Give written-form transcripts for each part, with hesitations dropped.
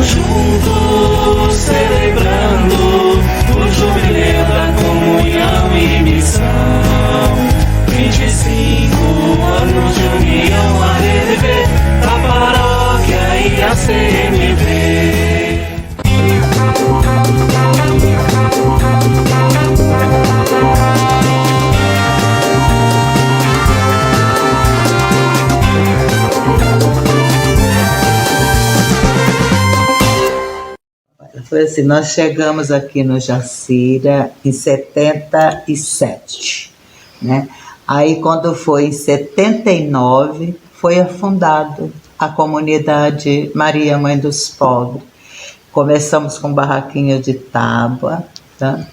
juntos celebrando o jubileu da comunhão e missão. 25 anos de união a reviver, a paróquia e a CMV. Foi assim, nós chegamos aqui no Jacira em 77, né? Aí quando foi em 79, foi afundado a comunidade Maria Mãe dos Pobres. Começamos com barraquinha de tábua, tá?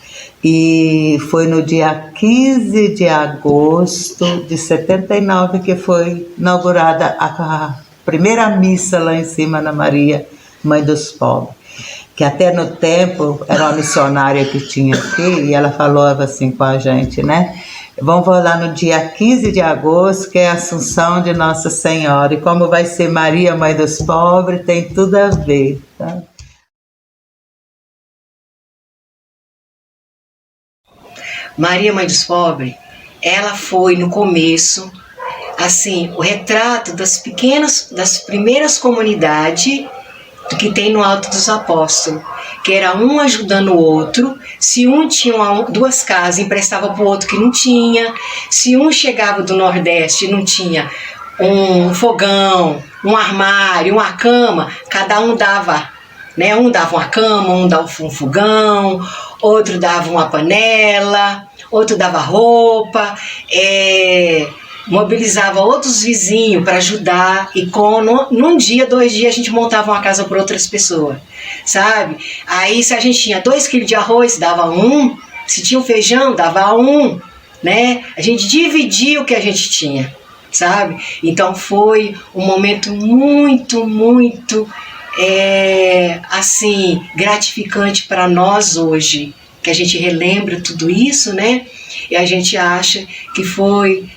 E foi no dia 15 de agosto de 79 que foi inaugurada a primeira missa lá em cima na Maria Mãe dos Pobres. Que até no tempo era uma missionária que tinha aqui e ela falava assim com a gente, né? Vamos lá no dia 15 de agosto, que é a Assunção de Nossa Senhora. E como vai ser Maria, Mãe dos Pobres, tem tudo a ver, tá? Maria, Mãe dos Pobres, ela foi no começo, assim, o retrato das primeiras comunidades que tem no Alto dos Apóstolos, que era um ajudando o outro. Se um tinha duas casas, emprestava para o outro que não tinha. Se um chegava do Nordeste e não tinha um fogão, um armário, uma cama, cada um dava, né? Um dava uma cama, um dava um fogão, outro dava uma panela, outro dava roupa, mobilizava outros vizinhos para ajudar, e num dia, 2 dias, a gente montava uma casa para outras pessoas, sabe? Aí se a gente tinha 2 quilos de arroz, dava 1, se tinha um feijão, dava 1, né? A gente dividia o que a gente tinha, sabe? Então foi um momento muito, muito, assim, gratificante para nós hoje, que a gente relembra tudo isso, né? E a gente acha que foi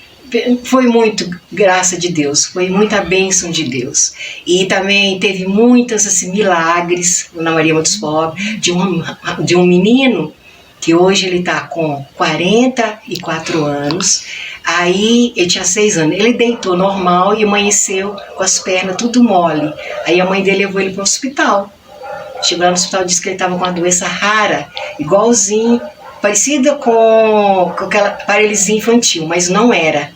muito graça de Deus, foi muita bênção de Deus. E também teve muitos assim, milagres na Maria Mãe dos Pobres, de um menino que hoje ele está com 44 anos, aí ele tinha 6 anos, ele deitou normal e amanheceu com as pernas tudo mole. Aí a mãe dele levou ele para o hospital. Chegou lá no hospital e disse que ele estava com uma doença rara, igualzinho, parecida com aquela paralisia infantil, mas não era.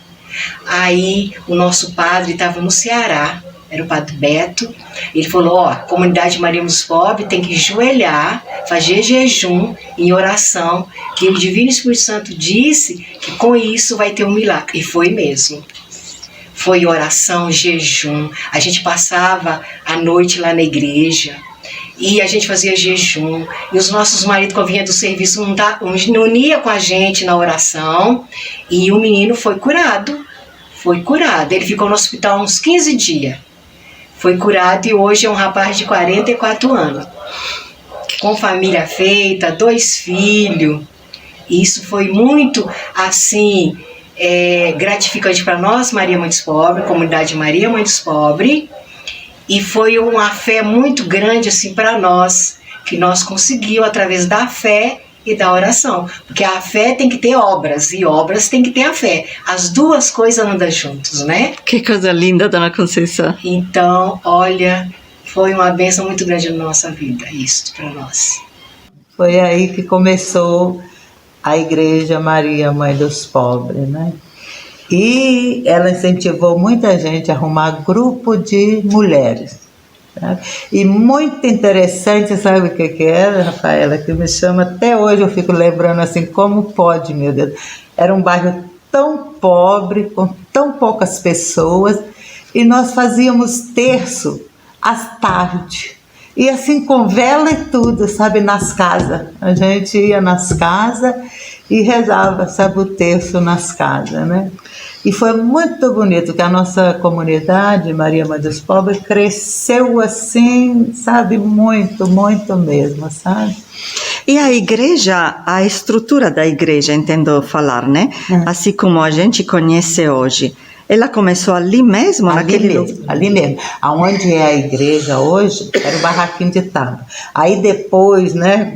Aí o nosso padre estava no Ceará, era o padre Beto, ele falou, a comunidade Maria dos Pobres tem que ajoelhar, fazer jejum em oração, que o Divino Espírito Santo disse que com isso vai ter um milagre, e foi mesmo. Foi oração, jejum, a gente passava a noite lá na igreja, e a gente fazia jejum, e os nossos maridos, quando vinham do serviço, não unia com a gente na oração, e o menino foi curado, ele ficou no hospital uns 15 dias, foi curado, e hoje é um rapaz de 44 anos, com família feita, 2 filhos, e isso foi muito, assim, gratificante para nós, Maria Mãe dos Pobres, comunidade Maria Mãe dos Pobres, e foi uma fé muito grande assim para nós, que nós conseguimos através da fé e da oração, porque a fé tem que ter obras e obras tem que ter a fé, as duas coisas andam juntos, né? Que coisa linda, Dona Conceição. Então, olha, foi uma bênção muito grande na nossa vida, isso para nós. Foi aí que começou a Igreja Maria Mãe dos Pobres, né? E ela incentivou muita gente a arrumar grupo de mulheres. Sabe? E muito interessante, sabe o que era, Rafaela? Que me chama, até hoje eu fico lembrando assim, como pode, meu Deus. Era um bairro tão pobre, com tão poucas pessoas, e nós fazíamos terço às tardes. E assim, com vela e tudo, sabe, nas casas. A gente ia nas casas e rezava, sabe, o terço nas casas, né? E foi muito bonito que a nossa comunidade, Maria Mãe dos Pobres, cresceu assim, sabe, muito, muito mesmo, sabe? E a igreja, a estrutura da igreja, entendo falar, né? Assim como a gente conhece hoje, Ela começou ali mesmo, Ali naquele lugar? mesmo, ali mesmo. Aonde é a igreja hoje, era o barraquinho de tábua. Aí depois, né,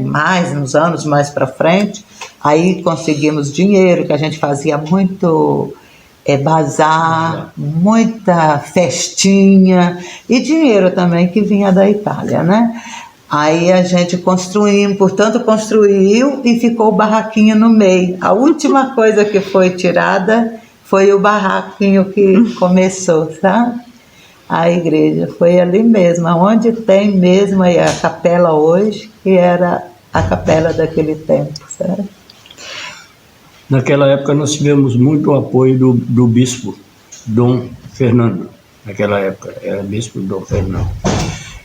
uns anos mais para frente, aí conseguimos dinheiro, que a gente fazia muito bazar, muita festinha, e dinheiro também que vinha da Itália, né? Aí a gente construiu e ficou o barraquinho no meio. A última coisa que foi tirada foi o barraquinho que começou, sabe? A igreja foi ali mesmo, onde tem mesmo aí a capela hoje, que era a capela daquele tempo, sabe? Naquela época nós tivemos muito apoio do bispo Dom Fernando. Naquela época era bispo Dom Fernando,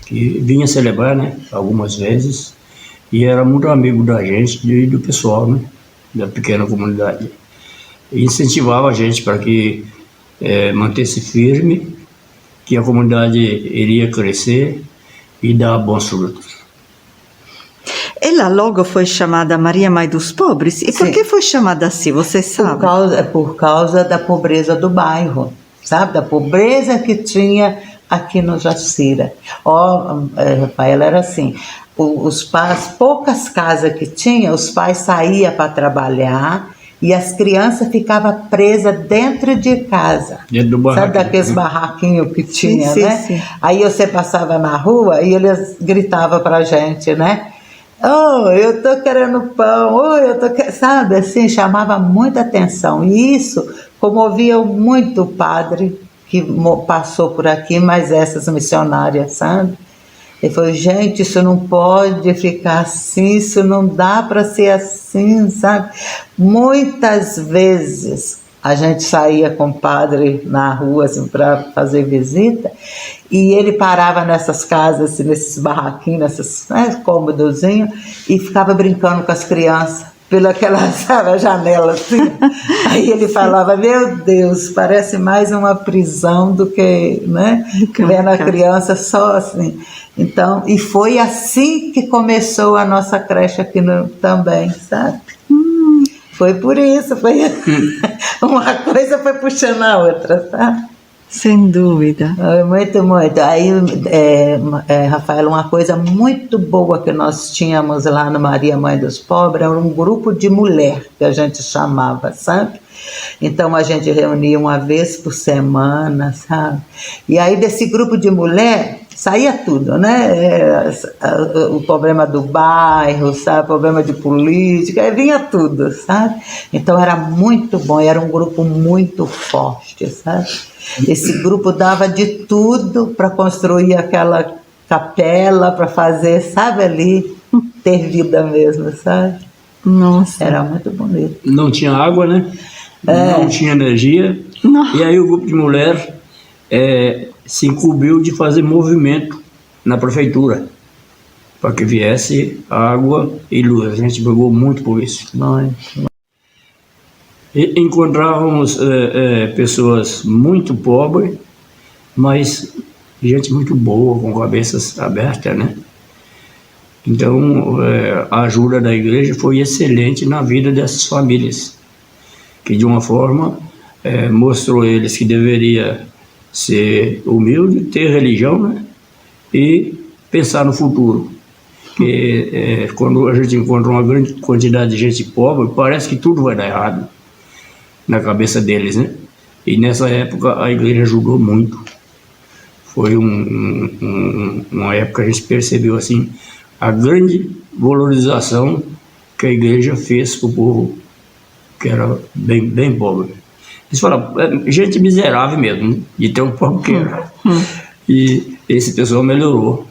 que vinha celebrar, né, algumas vezes, e era muito amigo da gente e do pessoal, né, da pequena comunidade. E incentivava a gente para que mantesse firme, que a comunidade iria crescer e dar bons frutos. Ela logo foi chamada Maria Mãe dos Pobres? E por Sim. que foi chamada assim, você sabe? Por causa da pobreza do bairro, sabe? Da pobreza que tinha aqui no Jacira. Rafaela, era assim, os pais, poucas casas que tinha, os pais saíam para trabalhar e as crianças ficavam presas dentro de casa. Dentro do barraquinho. Sabe daqueles barraquinhos que tinha, sim, né? sim. Aí você passava na rua e eles gritavam pra gente, né? Oh, eu tô querendo pão, oh, eu tô querendo... Sabe, assim, chamava muita atenção. E isso comovia muito o padre que passou por aqui, mas essas missionárias, sabe? Ele falou, gente, isso não pode ficar assim, isso não dá para ser assim, sabe? Muitas vezes a gente saía com o padre na rua assim, para fazer visita, e ele parava nessas casas, assim, nesses barraquinhos, nesses cômodozinhos, e ficava brincando com as crianças, pelaquela, sabe, a janela, assim. Aí ele falava, meu Deus, parece mais uma prisão do que, né, vendo a criança só assim. Então, e foi assim que começou a nossa creche aqui também, sabe? Foi por isso, foi uma coisa foi puxando a outra, sabe? Sem dúvida. Muito, muito. Aí, Rafael, uma coisa muito boa que nós tínhamos lá no Maria Mãe dos Pobres era um grupo de mulher, que a gente chamava, sabe? Então a gente reunia uma vez por semana, sabe? E aí desse grupo de mulher saía tudo, né? O problema do bairro, sabe? O problema de política, aí vinha tudo, sabe? Então era muito bom, era um grupo muito forte, sabe? Esse grupo dava de tudo para construir aquela capela, para fazer, sabe, ali, ter vida mesmo, sabe? Nossa. Era muito bonito. Não tinha água, né? Não tinha energia. Não. E aí o grupo de mulher se incumbiu de fazer movimento na prefeitura para que viesse água e luz. A gente brigou muito por isso. Muito. E encontrávamos pessoas muito pobres, mas gente muito boa, com cabeças abertas, né? Então, a ajuda da igreja foi excelente na vida dessas famílias, que de uma forma mostrou a eles que deveria ser humilde, ter religião, né? E pensar no futuro. Porque quando a gente encontra uma grande quantidade de gente pobre, parece que tudo vai dar errado na cabeça deles, né? E nessa época a igreja ajudou muito. Foi uma época que a gente percebeu assim a grande valorização que a igreja fez para o povo que era bem, bem pobre. Eles falaram, gente miserável mesmo, de ter um pobre que era. E esse pessoal melhorou.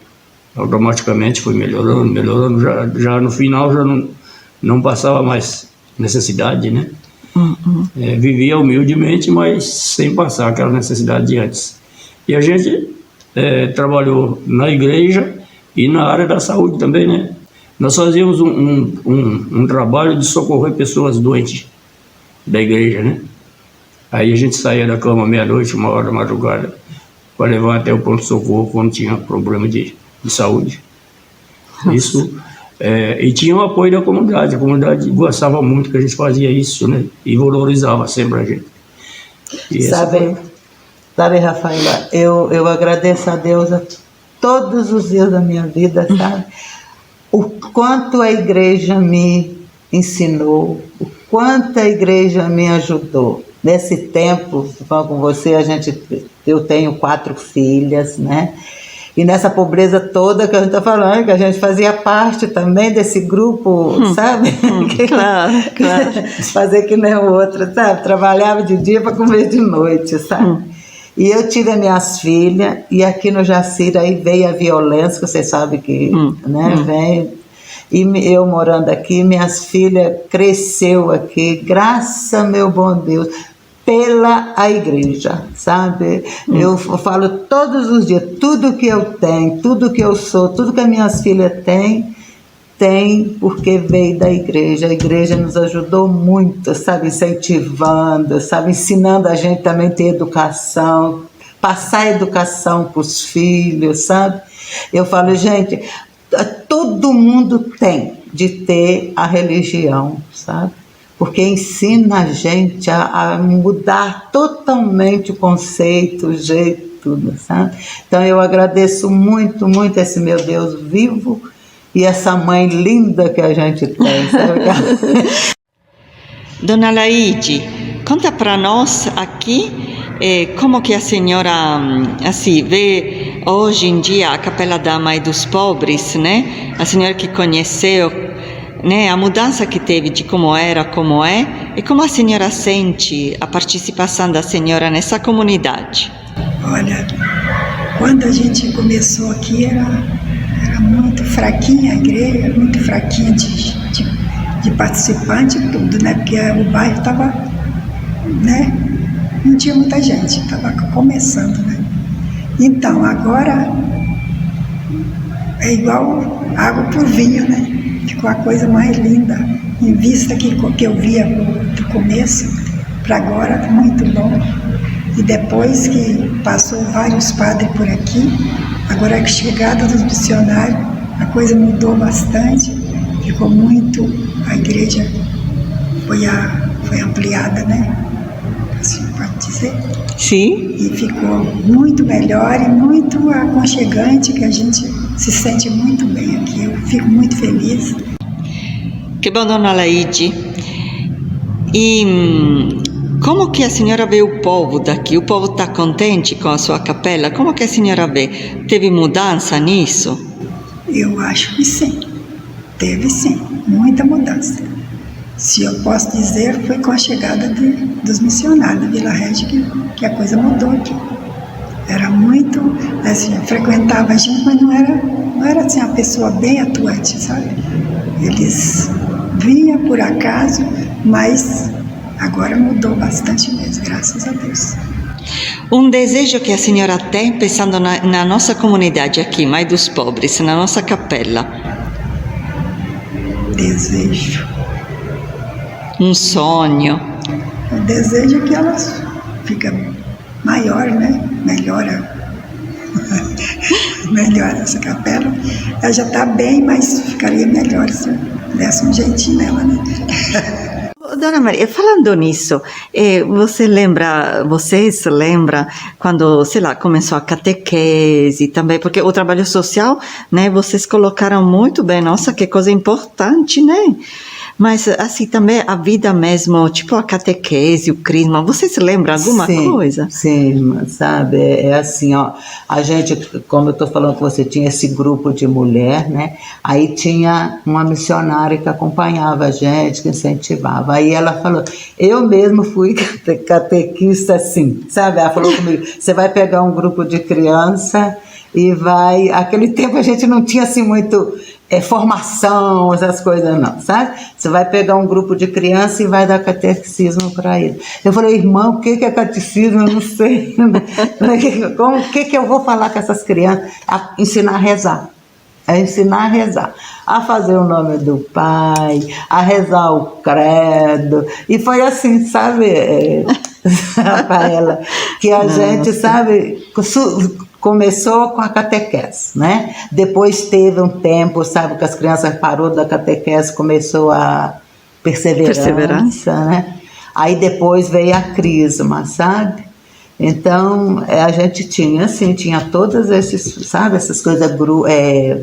Automaticamente foi melhorando. Já no final já não passava mais necessidade, né? Vivia humildemente, mas sem passar aquela necessidade de antes. E a gente trabalhou na igreja e na área da saúde também, né? Nós fazíamos um trabalho de socorrer pessoas doentes da igreja, né? Aí a gente saía da cama meia-noite, 1h da madrugada, para levar até o pronto-socorro quando tinha problema de saúde. Isso, e tinha o apoio da comunidade. A comunidade gostava muito que a gente fazia isso, né? E valorizava sempre a gente. E Sabe, Rafaela, eu agradeço a Deus a todos os dias da minha vida, sabe? O quanto a igreja me ensinou, o quanto a igreja me ajudou. Nesse tempo, falando com você, eu tenho 4 filhas, né? E nessa pobreza toda que a gente está falando, que a gente fazia parte também desse grupo, sabe? Claro, claro. Fazer que nem o outro, sabe? Trabalhava de dia para comer de noite, sabe? E eu tive as minhas filhas, e aqui no Jacira aí veio a violência, que você sabe que né, vem. E eu morando aqui, minhas filhas cresceu aqui, graças meu bom Deus, pela a igreja, sabe? Eu falo todos os dias, tudo que eu tenho, tudo que eu sou, tudo que as minhas filhas têm, tem porque veio da igreja. A igreja nos ajudou muito, sabe? Incentivando, sabe? Ensinando a gente também a ter educação, passar educação para os filhos, sabe? Eu falo, gente, todo mundo tem de ter a religião, sabe? Porque ensina a gente a mudar totalmente o conceito, o jeito, tudo, sabe? Então eu agradeço muito, muito esse meu Deus vivo e essa mãe linda que a gente tem, sabe? Dona Laide, conta para nós aqui como que a senhora assim, vê hoje em dia a Capela da Mãe dos Pobres, né? A senhora que conheceu, né, a mudança que teve de como era, como é, e como a senhora sente a participação da senhora nessa comunidade? Olha, quando a gente começou aqui era muito fraquinha a igreja, muito fraquinha de participante e tudo, né? Porque o bairro estava, né? Não tinha muita gente, estava começando, né? Então, agora é igual água por vinho, né? Ficou a coisa mais linda, em vista que eu via do começo para agora, muito bom. E depois que passou vários padres por aqui, agora a chegada dos missionários, a coisa mudou bastante, ficou muito, a igreja foi ampliada, né? Assim pode dizer. Sim. E ficou muito melhor e muito aconchegante, que a gente se sente muito bem aqui. Eu fico muito feliz. Que bom, Dona Laide. E como que a senhora vê o povo daqui? O povo está contente com a sua capela? Como que a senhora vê? Teve mudança nisso? Eu acho que sim. Teve sim, muita mudança. Se eu posso dizer, foi com a chegada dos missionários da Vila Régia que a coisa mudou aqui. Era muito, assim, frequentava a gente, mas não era assim, uma pessoa bem atuante, sabe? Eles vinham por acaso, mas agora mudou bastante mesmo, graças a Deus. Um desejo que a senhora tem, pensando na nossa comunidade aqui, Mãe dos Pobres, na nossa capela? Desejo. Um sonho? O desejo é que ela fica maior, né? Melhora essa capela. Ela já está bem, mas ficaria melhor se desse um jeitinho nela, né? Dona Maria, falando nisso, vocês lembram quando, sei lá, começou a catequese também, porque o trabalho social, né, vocês colocaram muito bem, nossa, que coisa importante, né? Mas, assim, também a vida mesmo, tipo a catequese, o crisma, você se lembra alguma coisa? Sim, sabe, é assim, ó, a gente, como eu estou falando com você, tinha esse grupo de mulher, né, aí tinha uma missionária que acompanhava a gente, que incentivava, aí ela falou, eu mesmo fui catequista assim, sabe, ela falou comigo, você vai pegar um grupo de criança e vai, aquele tempo a gente não tinha assim muito formação, essas coisas não, sabe? Você vai pegar um grupo de criança e vai dar catecismo para eles. Eu falei, irmão, o que é catecismo? Eu não sei. O que eu vou falar com essas crianças? Ensinar a rezar. Ensinar a rezar. A fazer o nome do Pai, a rezar o credo. E foi assim, sabe, Rafaela, que a gente, sabe, começou com a catequese, né? Depois teve um tempo, sabe, que as crianças parou da catequese, começou a perseverança, né? Aí depois veio a crisma, sabe? Então, a gente tinha, assim, tinha todas esses, sabe, essas coisas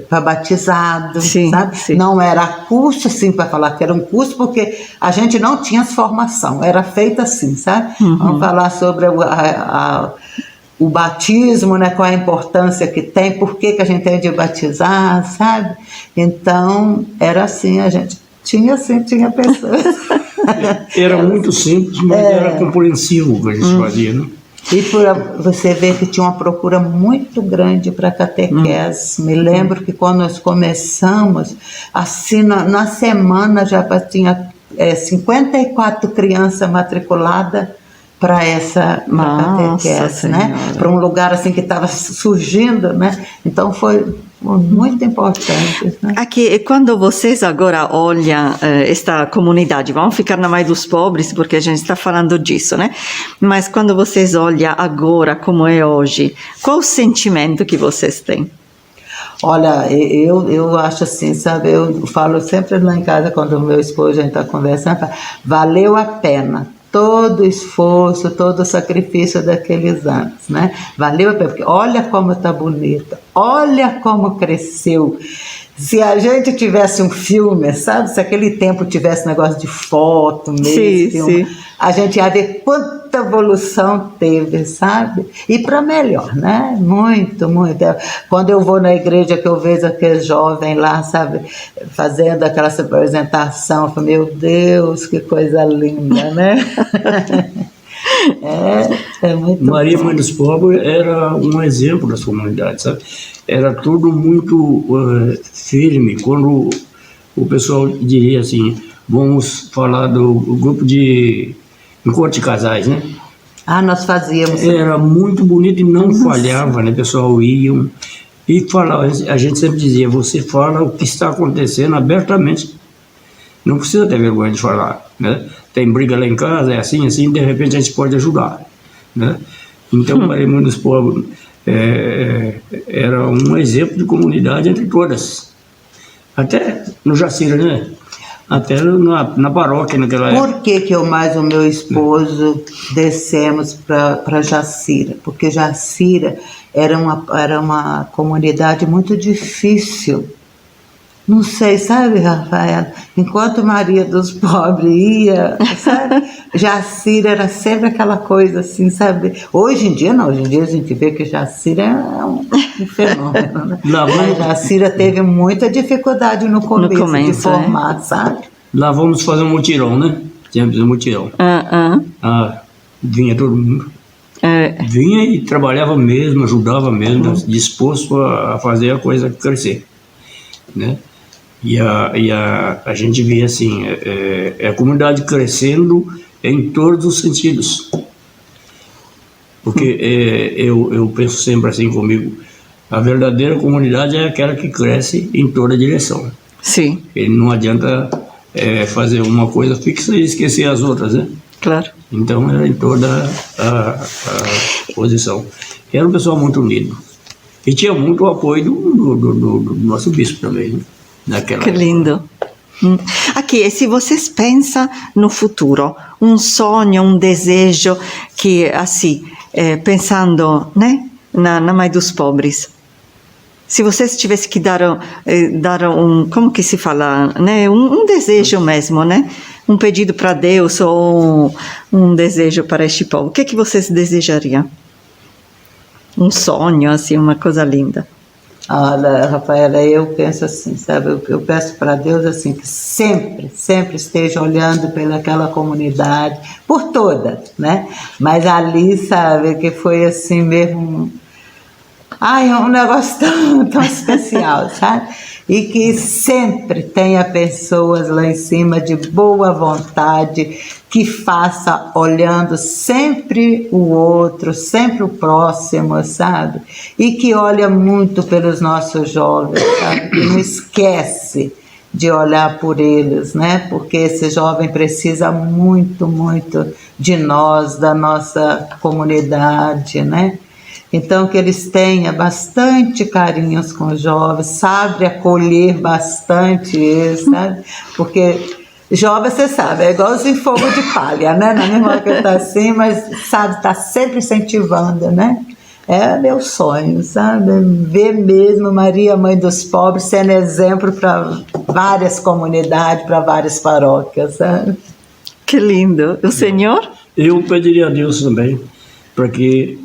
para batizado, Sim, sabe? sim. Não era curso, assim, para falar que era um curso, porque a gente não tinha formação, era feito assim, sabe? Vamos falar sobre o batismo, né, qual a importância que tem, por que a gente tem de batizar, sabe? Então, era assim, a gente tinha pessoas. Era muito simples, mas era compreensivo o que a gente fazia, né? E você vê que tinha uma procura muito grande para catequese. Me lembro que quando nós começamos, assim, na semana já tinha 54 crianças matriculadas para essa catequese, né? Para um lugar assim que estava surgindo, né? Então foi muito importante, né? Aqui, quando vocês agora olham esta comunidade, vamos ficar na Mãe dos Pobres, porque a gente está falando disso, né? Mas quando vocês olham agora como é hoje, qual o sentimento que vocês têm? Olha, eu acho assim, sabe, eu falo sempre lá em casa, quando o meu esposo a gente está conversando, valeu a pena todo o esforço, todo o sacrifício daqueles anos, né? Valeu a pena, porque olha como está bonita, olha como cresceu. Se a gente tivesse um filme, sabe? Se aquele tempo tivesse negócio de foto mesmo, sim. A gente ia ver quanta evolução teve, sabe? E para melhor, né? Muito, muito. Quando eu vou na igreja que eu vejo aqueles jovens lá, sabe? Fazendo aquela apresentação, eu falo, meu Deus, que coisa linda, né? É muito Maria bom. Mãe dos Pobres era um exemplo das comunidades, sabe? Era tudo muito firme. Quando o pessoal diria assim, vamos falar do grupo de encontro de casais, né? Nós fazíamos. Era muito bonito e não falhava, né? O pessoal ia e falava, a gente sempre dizia, você fala o que está acontecendo abertamente. Não precisa ter vergonha de falar, né? Tem briga lá em casa, é assim, de repente a gente pode ajudar, né? Então, Maria Mãe dos Pobres era um exemplo de comunidade entre todas. Até no Jacira, né? Até na paróquia naquela época. Por que eu mais o meu esposo descemos para Jacira? Porque Jacira era uma comunidade muito difícil. Não sei, sabe, Rafael? Enquanto Maria dos Pobres ia, sabe? Jacira era sempre aquela coisa assim, sabe? Hoje em dia não, hoje em dia a gente vê que Jacira é um fenômeno, né? Mas Jacira teve muita dificuldade no começo de formar, sabe? Lá vamos fazer um mutirão, né? Tínhamos um mutirão. Vinha todo mundo. Vinha e trabalhava mesmo, ajudava mesmo, disposto a fazer a coisa crescer, né? E a gente vê assim, a comunidade crescendo em todos os sentidos. Porque eu penso sempre assim comigo, a verdadeira comunidade é aquela que cresce em toda direção. Sim. E não adianta fazer uma coisa fixa e esquecer as outras, né? Claro. Então era em toda a posição. Era um pessoal muito unido. E tinha muito o apoio do nosso bispo também, né? Que lindo. Aqui, e se vocês pensam no futuro, um sonho, um desejo que, assim, pensando, né, na Mãe dos Pobres, se vocês tivessem que dar um, como que se fala, né, um desejo mesmo, né, um pedido para Deus ou um desejo para este povo, o que vocês desejariam? Um sonho, assim, uma coisa linda. Olha, Rafaela, eu penso assim, sabe? Eu peço para Deus assim que sempre esteja olhando pelaquela comunidade, por toda, né? Mas ali, sabe, que foi assim mesmo, um negócio tão especial, sabe? E que sempre tenha pessoas lá em cima de boa vontade, que faça olhando sempre o outro, sempre o próximo, sabe? E que olha muito pelos nossos jovens, sabe? Que não esquece de olhar por eles, né? Porque esse jovem precisa muito, muito de nós, da nossa comunidade, né? Então, que eles tenham bastante carinhos com os jovens, sabe acolher bastante eles, sabe? Porque Joba, você sabe, é igualzinho fogo de palha, né? Na mesma hora que ele tá assim, mas sabe, tá sempre incentivando, né? É meu sonho, sabe? Ver mesmo Maria, Mãe dos Pobres, sendo exemplo para várias comunidades, para várias paróquias, sabe? Que lindo. O senhor? Eu pediria a Deus também para que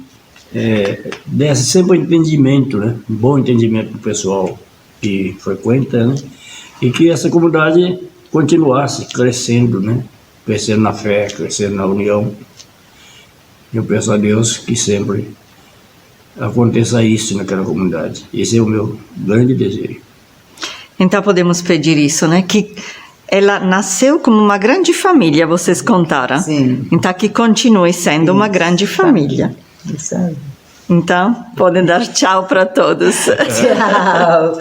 desse sempre um entendimento, né? Um bom entendimento para o pessoal que frequenta, né? E que essa comunidade continuasse crescendo, né? Crescendo na fé, crescendo na união. Eu peço a Deus que sempre aconteça isso naquela comunidade. Esse é o meu grande desejo. Então podemos pedir isso, né? Que ela nasceu como uma grande família, vocês contaram. Sim. Então que continue sendo uma grande família. Isso aí. Então, podem dar tchau para todos. Tchau.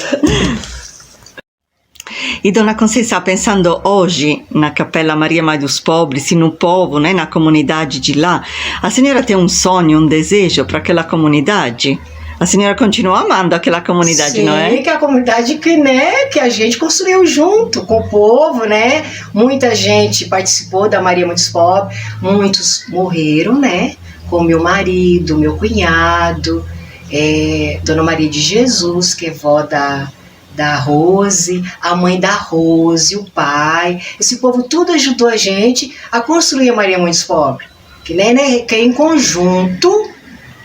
E Dona Conceição, pensando hoje na Capela Maria Mãe dos Pobres e no povo, né, na comunidade de lá, a senhora tem um sonho, um desejo para aquela comunidade? A senhora continua amando aquela comunidade, Sim, não é? que é a comunidade que a gente construiu junto com o povo, né? Muita gente participou da Maria Mãe dos Pobres, muitos morreram, né? Como meu marido, meu cunhado, Dona Maria de Jesus, que é vó da Rose, a mãe da Rose, o pai. Esse povo tudo ajudou a gente a construir a Maria Mãe dos Pobres, que é em conjunto,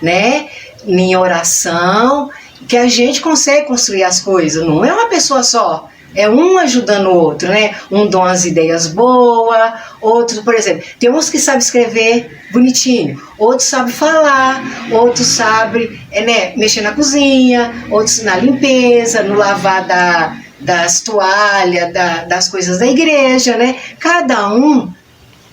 né? Em oração, que a gente consegue construir as coisas. Não é uma pessoa só, é um ajudando o outro, né? Um dá umas ideias boas, outro, por exemplo, tem uns que sabem escrever bonitinho, outros sabem falar, outros sabem mexer na cozinha, outros na limpeza, no lavar das toalhas, das coisas da igreja, né? Cada um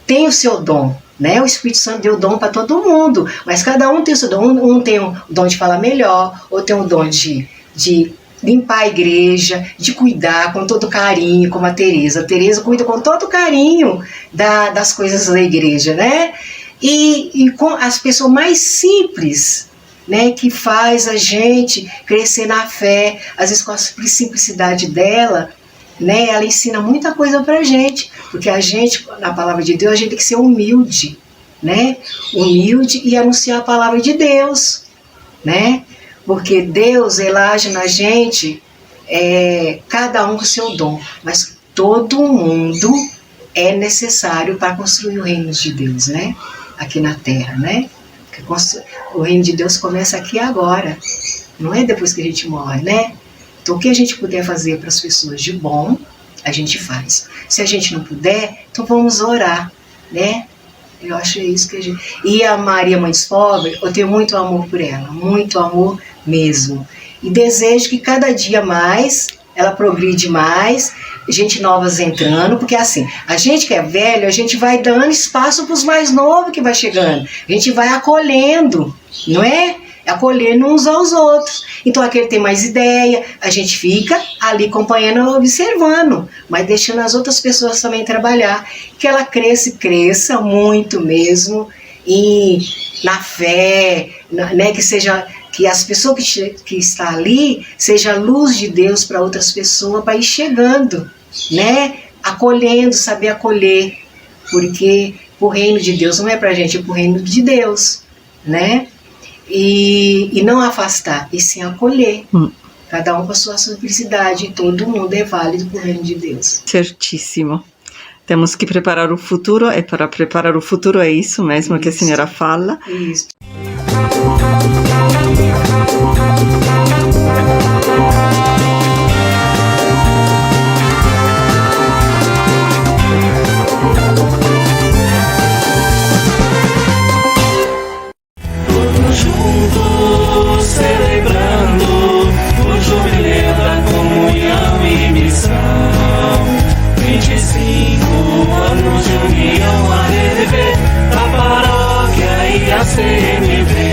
tem o seu dom. Né? O Espírito Santo deu dom para todo mundo, mas cada um tem o seu dom. Um tem o dom de falar melhor, outro tem o dom de limpar a igreja, de cuidar com todo carinho, como a Tereza. A Tereza cuida com todo carinho das coisas da igreja, né? E com as pessoas mais simples, né, que faz a gente crescer na fé, às vezes com a simplicidade dela, né, ela ensina muita coisa pra gente, porque a gente, na palavra de Deus, a gente tem que ser humilde, né? Humilde e anunciar a palavra de Deus, né? Porque Deus, ele age na gente, cada um com o seu dom, mas todo mundo é necessário para construir o reino de Deus, né? Aqui na terra, né? O reino de Deus começa aqui agora, não é depois que a gente morre, né? Então, o que a gente puder fazer para as pessoas de bom, a gente faz. Se a gente não puder, então vamos orar, né? Eu acho isso que a gente... E a Maria Mãe dos Pobres, eu tenho muito amor por ela, muito amor mesmo. E desejo que cada dia mais ela progride mais, gente novas entrando, porque assim, a gente que é velho, a gente vai dando espaço para os mais novos que vai chegando. A gente vai acolhendo, não é? Acolhendo uns aos outros. Então aquele tem mais ideia, a gente fica ali acompanhando, observando, mas deixando as outras pessoas também trabalhar, que ela cresça muito mesmo, e na fé, né, que as pessoas que estão ali seja a luz de Deus para outras pessoas, para ir chegando, né, acolhendo, saber acolher, porque o reino de Deus não é para a gente, é para o reino de Deus, né? E não afastar, e sim acolher. Cada um com a sua simplicidade, e todo mundo é válido para o reino de Deus. Certíssimo. Temos que preparar o futuro, e para preparar o futuro é isso mesmo que a senhora fala. Isso. Juntos celebrando o jubileu da comunhão e missão. 25 anos de união a reviver, a paróquia e a CNV.